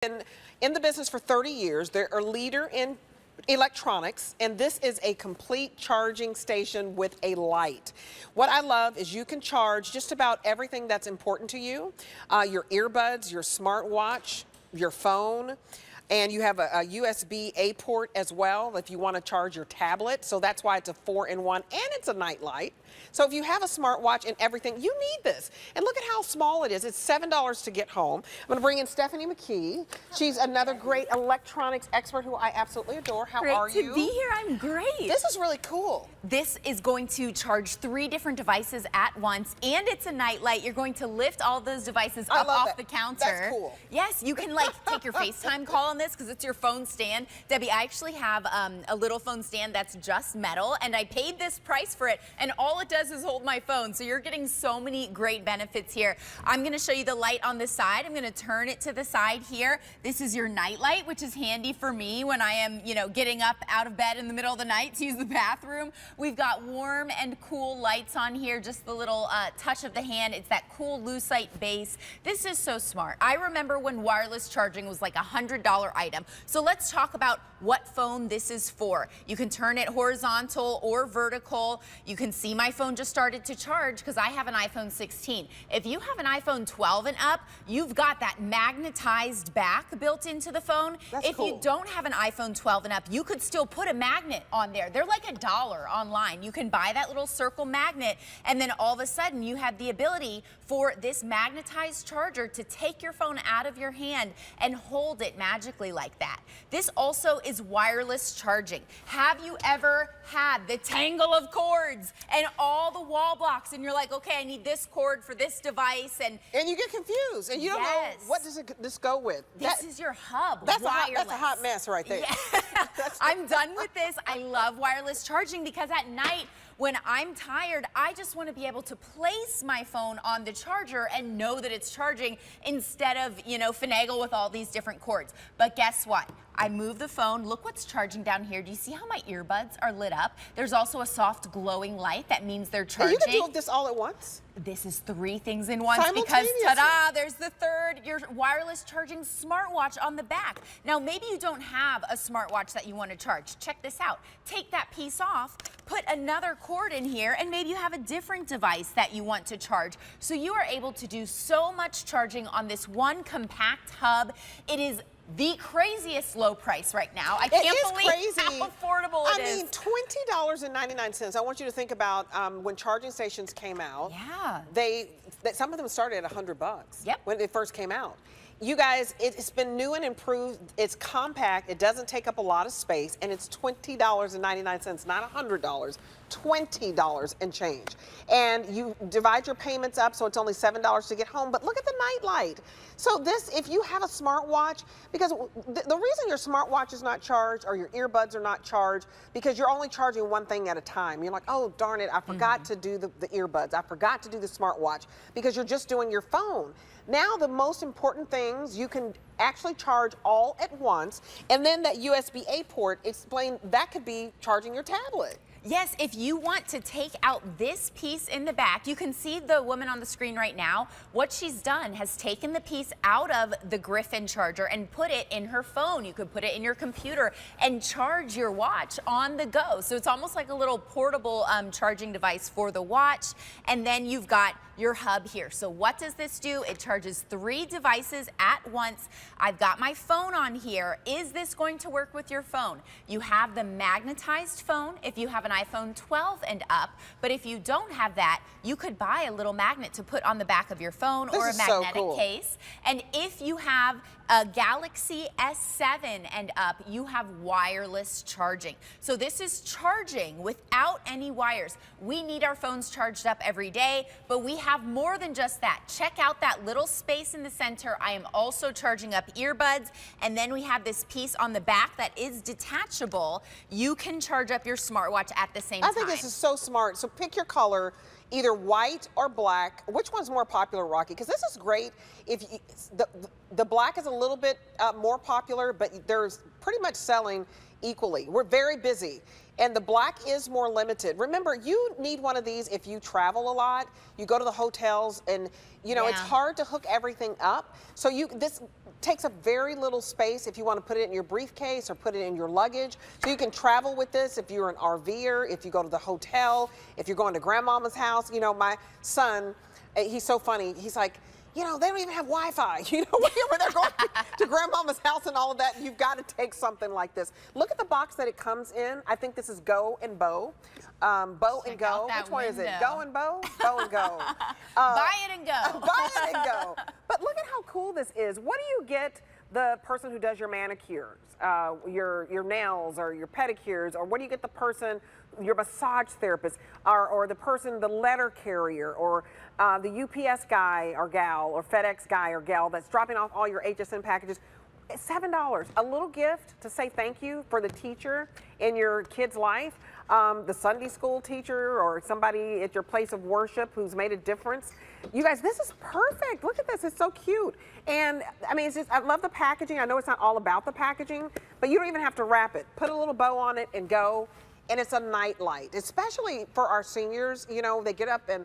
been in the business for 30 years. They're a leader in electronics, and this is a complete charging station with a light. What I love is you can charge just about everything that's important to you, your earbuds, your smartwatch, your phone, and you have a USB-A port as well if you want to charge your tablet. So that's why it's a 4-in-1, and it's a night light. So if you have a smartwatch and everything, you need this. And look at how small it is. It's $7 to get home. I'm going to bring in Stephanie McKee. She's another great electronics expert who I absolutely adore. How are you? Great to be here. I'm great. This is really cool. This is going to charge 3 different devices at once, and it's a night light. You're going to lift all those devices up off the counter. That's cool. Yes, you can like take your FaceTime call on this because it's your phone stand. Debbie, I actually have a little phone stand that's just metal, and I paid this price for it, and all it does is hold my phone. So you're getting so many great benefits here. I'm going to show you the light on the side. I'm going to turn it to the side here. This is your night light, which is handy for me when I am, getting up out of bed in the middle of the night to use the bathroom. We've got warm and cool lights on here, just the little touch of the hand. It's that cool lucite base. This is so smart. I remember when wireless charging was like a $100 item. So let's talk about what phone this is for. You can turn it horizontal or vertical. You can see my phone just started to charge because I have an iPhone 16. If you have an iPhone 12 and up, you've got that magnetized back built into the phone. If you don't have an iPhone 12 and up, you could still put a magnet on there. They're like $1 online. You can buy that little circle magnet, and then all of a sudden you have the ability for this magnetized charger to take your phone out of your hand and hold it magically like that. This also is wireless charging. Have you ever had the tangle of cords and all the wall blocks, and you're like, okay, I need this cord for this device, and you get confused, and you don't know what does this go with. This is your hub. That's a hot mess right there. Yeah. I'm done with this. I love wireless charging because at night, when I'm tired, I just want to be able to place my phone on the charger and know that it's charging instead of, finagle with all these different cords. But guess what? I move the phone. Look what's charging down here. Do you see how my earbuds are lit up? There's also a soft glowing light. That means they're charging. And you can do this all at once? This is 3 things in one because, ta-da, there's the third, your wireless charging smartwatch on the back. Now, maybe you don't have a smartwatch that you want to charge. Check this out. Take that piece off, put another cord in here, and maybe you have a different device that you want to charge. So you are able to do so much charging on this one compact hub. It is the craziest low price right now. I can't believe how affordable it is. I mean, $20.99. I want you to think about when charging stations came out. Yeah. Some of them started at $100. Yep. When they first came out. You guys, it's been new and improved. It's compact. It doesn't take up a lot of space, and it's $20.99, not $100. $20 and change. And you divide your payments up, so it's only $7 to get home. But look at the night light. So this, if you have a smartwatch, because the reason your smartwatch is not charged or your earbuds are not charged, because you're only charging one thing at a time. You're like, oh, darn it, I forgot to do the earbuds. I forgot to do the smartwatch, because you're just doing your phone. Now the most important things you can actually charge all at once, and then that USB-A port, explain that could be charging your tablet. Yes, if you want to take out this piece in the back, you can see the woman on the screen right now. What she's done has taken the piece out of the Griffin charger and put it in her phone. You could put it in your computer and charge your watch on the go. So it's almost like a little portable charging device for the watch. And then you've got your hub here. So what does this do? It charges 3 devices at once. I've got my phone on here. Is this going to work with your phone? You have the magnetized phone if you have an iPhone 12 and up, but if you don't have that, you could buy a little magnet to put on the back of your phone or a magnetic case. And if you have a Galaxy S7 and up, you have wireless charging. So this is charging without any wires. We need our phones charged up every day, but we have more than just that. Check out that little space in the center. I am also charging up earbuds, and then we have this piece on the back that is detachable. You can charge up your smartwatch at the same time. I think this is so smart. So pick your color, either white or black. Which one's more popular, Rocky? Because this is great. If you, the black is a little bit more popular, but there's pretty much selling equally. We're very busy. And the black is more limited. Remember, you need one of these if you travel a lot. You go to the hotels and, it's hard to hook everything up. So takes up very little space if you want to put it in your briefcase or put it in your luggage. So you can travel with this if you're an RVer, if you go to the hotel, if you're going to grandmama's house. You know, my son, he's so funny. He's like, you know, they don't even have Wi-Fi. You know, when they're going to grandmama's house and all of that, you've got to take something like this. Look at the box that it comes in. I think this is Go and Bow. Bow and Go. Which one is it? Go and Bow? Go and Go. Buy it and go. Buy it and go. But look at how cool this is. What do you get the person who does your manicures, your nails, or your pedicures, or what do you get the person, your massage therapist, or the person, the letter carrier, or the UPS guy or gal, or FedEx guy or gal that's dropping off all your HSN packages? It's $7. A little gift to say thank you for the teacher in your kid's life, the Sunday school teacher or somebody at your place of worship who's made a difference. You guys, this is perfect. Look at this. It's so cute. And I mean, it's just, I love the packaging. I know it's not all about the packaging, but you don't even have to wrap it. Put a little bow on it and go. And it's a night light, especially for our seniors. You know, they get up and,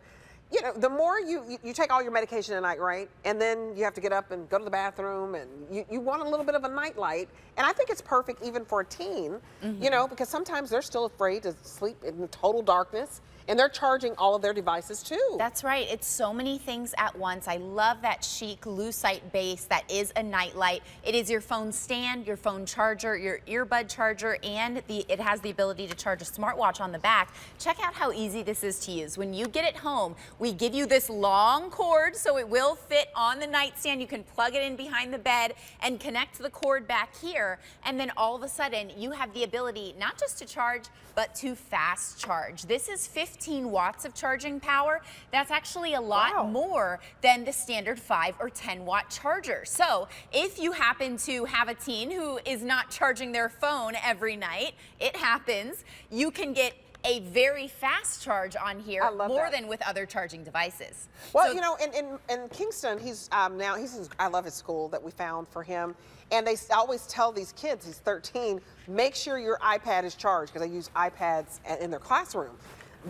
you know, the more you take all your medication at night, right? And then you have to get up and go to the bathroom, and you want a little bit of a night light. And I think it's perfect even for a teen, you know, because sometimes they're still afraid to sleep in total darkness. And they're charging all of their devices too. That's right. It's so many things at once. I love that chic lucite base that is a nightlight. It is your phone stand, your phone charger, your earbud charger, and it has the ability to charge a smartwatch on the back. Check out how easy this is to use. When you get it home, we give you this long cord so it will fit on the nightstand. You can plug it in behind the bed and connect the cord back here. And then all of a sudden, you have the ability not just to charge, but to fast charge. This is 15 watts of charging power. That's actually a lot more than the standard 5 or 10 watt charger. So if you happen to have a teen who is not charging their phone every night, it happens, you can get a very fast charge on here, more than with other charging devices. Well, so, you know, in Kingston, he's I love his school that we found for him. And they always tell these kids, he's 13, make sure your iPad is charged, because they use iPads in their classroom.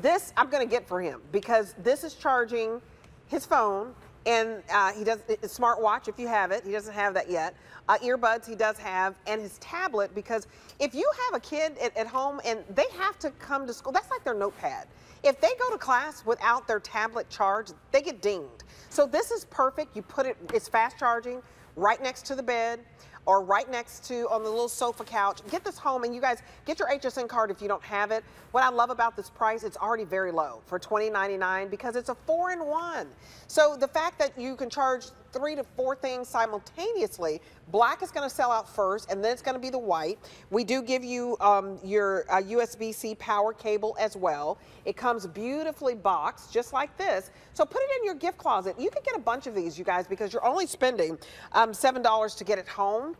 This I'm going to get for him, because this is charging his phone, and he does a smartwatch if you have it. He doesn't have that yet. Earbuds he does have, and his tablet, because if you have a kid at home and they have to come to school, that's like their notepad. If they go to class without their tablet charged, they get dinged. So this is perfect. You put it, it's fast charging right next to the bed, or right next to on the little sofa couch. Get this home, and you guys get your HSN card if you don't have it. What I love about this price, it's already very low for $20.99 because it's a 4-in-1. So the fact that you can charge 3 to 4 things simultaneously, black is going to sell out first, and then it's going to be the white. We do give you your USB-C power cable as well. It comes beautifully boxed, just like this. So put it in your gift closet. You can get a bunch of these, you guys, because you're only spending $7 to get it home.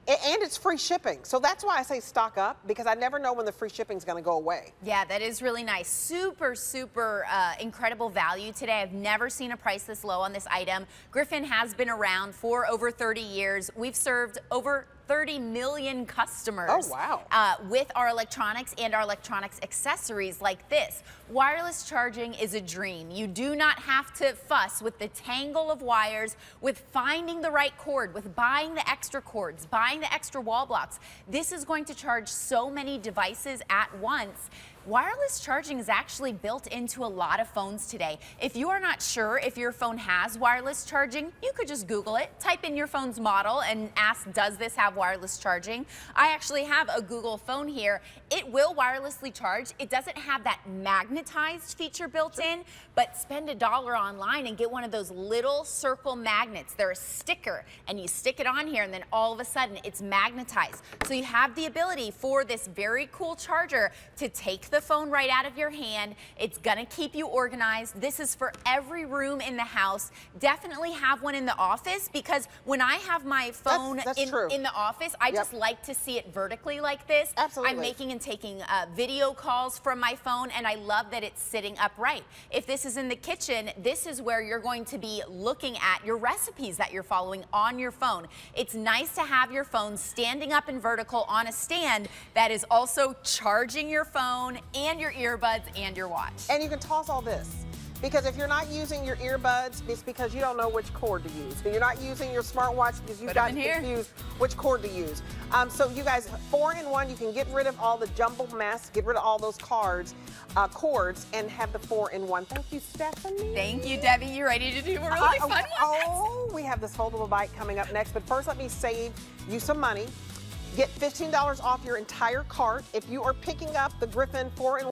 And it's free shipping. So that's why I say stock up, because I never know when the free shipping is going to go away. Yeah, that is really nice. Super, super incredible value today. I've never seen a price this low on this item. Griffin has been around for over 30 years. We've served over 30 million customers with our electronics and our electronics accessories like this. Wireless charging is a dream. You do not have to fuss with the tangle of wires, with finding the right cord, with buying the extra cords, buying the extra wall blocks. This is going to charge so many devices at once. Wireless charging is actually built into a lot of phones today. If you are not sure if your phone has wireless charging, you could just Google it, type in your phone's model and ask, does this have wireless charging? I actually have a Google phone here. It will wirelessly charge. It doesn't have that magnetized feature built in, but spend $1 online and get one of those little circle magnets. They're a sticker, and you stick it on here, and then all of a sudden it's magnetized. So you have the ability for this very cool charger to take the phone right out of your hand. It's gonna keep you organized. This is for every room in the house. Definitely have one in the office, because when I have my phone in the office, I just like to see it vertically like this. Absolutely. I'm making and taking video calls from my phone, and I love that it's sitting upright. If this is in the kitchen, this is where you're going to be looking at your recipes that you're following on your phone. It's nice to have your phone standing up and vertical on a stand that is also charging your phone and your earbuds and your watch. And you can toss all this, Because if you're not using your earbuds, it's because you don't know which cord to use. If you're not using your smartwatch because you've got confused which cord to use. So you guys, 4-in-1, you can get rid of all the jumbled mess, get rid of all those cords, and have the 4-in-1. Thank you, Stephanie. Thank you, Debbie. You ready to do a really fun one? Oh, we have this foldable bike coming up next. But first, let me save you some money. Get $15 off your entire cart if you are picking up the Griffin 4-in-1.